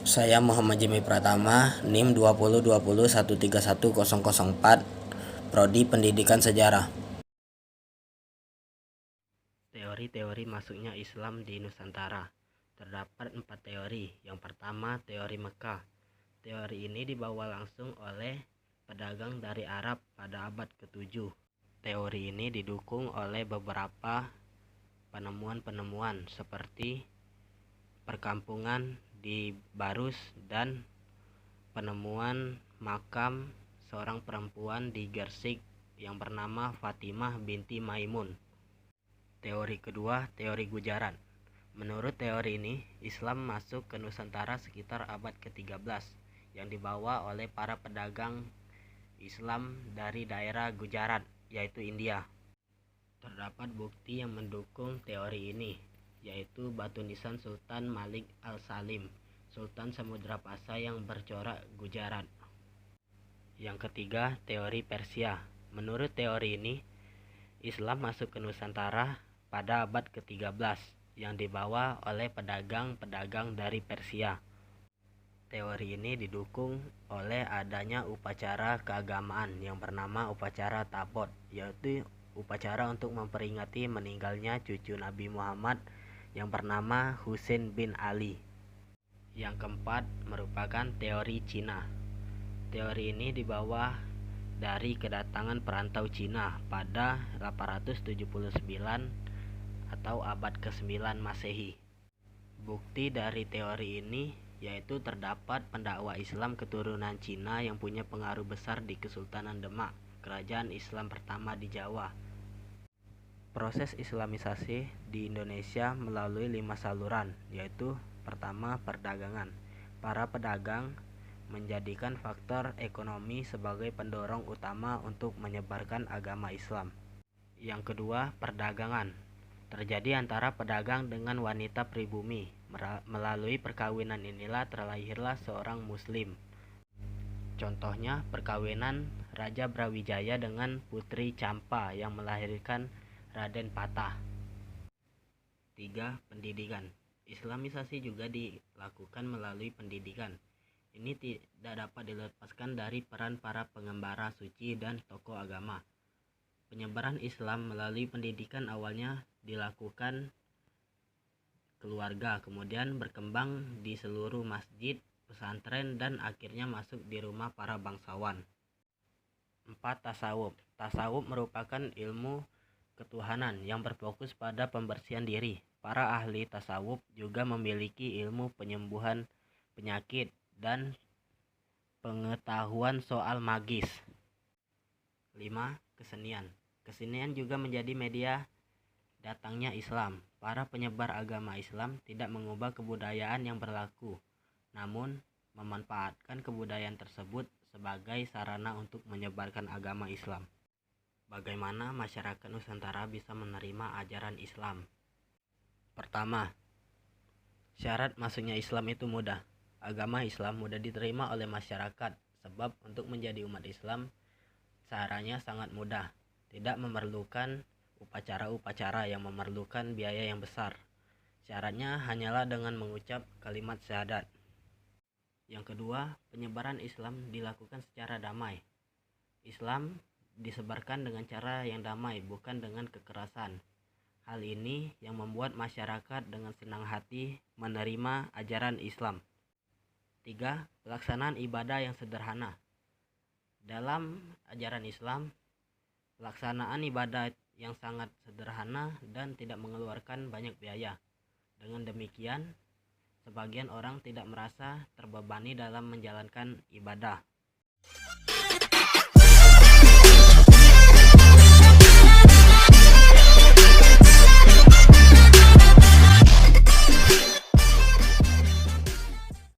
Saya Muhammad Jimmy Pratama, NIM 2020131004, Prodi Pendidikan Sejarah. Teori-teori masuknya Islam di Nusantara. Terdapat 4 teori. Yang pertama, teori Mekah. Teori ini dibawa langsung oleh pedagang dari Arab pada abad ke-7. Teori ini didukung oleh beberapa penemuan-penemuan seperti perkampungan di Barus dan penemuan makam seorang perempuan di Gersik yang bernama Fatimah binti Maimun. Teori kedua, teori Gujarat. Menurut teori ini, Islam masuk ke Nusantara sekitar abad ke-13 yang dibawa oleh para pedagang Islam dari daerah Gujarat, yaitu India. Terdapat bukti yang mendukung teori ini, yaitu batu nisan Sultan Malik al-Salim, Sultan Samudra Pasai yang bercorak Gujarat. Yang ketiga, teori Persia. Menurut teori ini, Islam masuk ke Nusantara pada abad ke-13 yang dibawa oleh pedagang-pedagang dari Persia. Teori ini didukung oleh adanya upacara keagamaan yang bernama upacara Tabot, yaitu upacara untuk memperingati meninggalnya cucu Nabi Muhammad yang bernama Husain bin Ali. Yang keempat merupakan teori Cina. Teori ini dibawa dari kedatangan perantau Cina pada 879 atau abad ke-9 Masehi. Bukti dari teori ini yaitu terdapat pendakwa Islam keturunan Cina yang punya pengaruh besar di Kesultanan Demak, kerajaan Islam pertama di Jawa. Proses Islamisasi di Indonesia melalui 5 saluran, yaitu pertama, perdagangan. Para pedagang menjadikan faktor ekonomi sebagai pendorong utama untuk menyebarkan agama Islam. Yang kedua, perdagangan. Terjadi antara pedagang dengan wanita pribumi. Melalui perkawinan inilah terlahirlah seorang muslim. Contohnya perkawinan Raja Brawijaya dengan Putri Campa yang melahirkan Raden Patah. 3. Pendidikan. Islamisasi juga dilakukan melalui pendidikan. Ini tidak dapat dilepaskan dari peran para pengembara suci dan tokoh agama. Penyebaran Islam melalui pendidikan awalnya dilakukan keluarga, kemudian berkembang di seluruh masjid, pesantren, dan akhirnya masuk di rumah para bangsawan. 4. Tasawuf. Tasawuf merupakan ilmu ketuhanan yang berfokus pada pembersihan diri. Para ahli tasawuf juga memiliki ilmu penyembuhan penyakit dan pengetahuan soal magis. 5. Kesenian. Kesenian juga menjadi media datangnya Islam. Para penyebar agama Islam tidak mengubah kebudayaan yang berlaku, namun memanfaatkan kebudayaan tersebut sebagai sarana untuk menyebarkan agama Islam. Bagaimana masyarakat Nusantara bisa menerima ajaran Islam? Pertama, syarat masuknya Islam itu mudah. Agama Islam mudah diterima oleh masyarakat, sebab untuk menjadi umat Islam caranya sangat mudah, tidak memerlukan upacara-upacara yang memerlukan biaya yang besar. Syaratnya hanyalah dengan mengucap kalimat syahadat. Yang kedua, penyebaran Islam dilakukan secara damai. Islam disebarkan dengan cara yang damai, bukan dengan kekerasan. Hal ini yang membuat masyarakat dengan senang hati menerima ajaran Islam. 3. Pelaksanaan ibadah yang sederhana. Dalam ajaran Islam, pelaksanaan ibadah yang sangat sederhana dan tidak mengeluarkan banyak biaya. Dengan demikian, sebagian orang tidak merasa terbebani dalam menjalankan ibadah.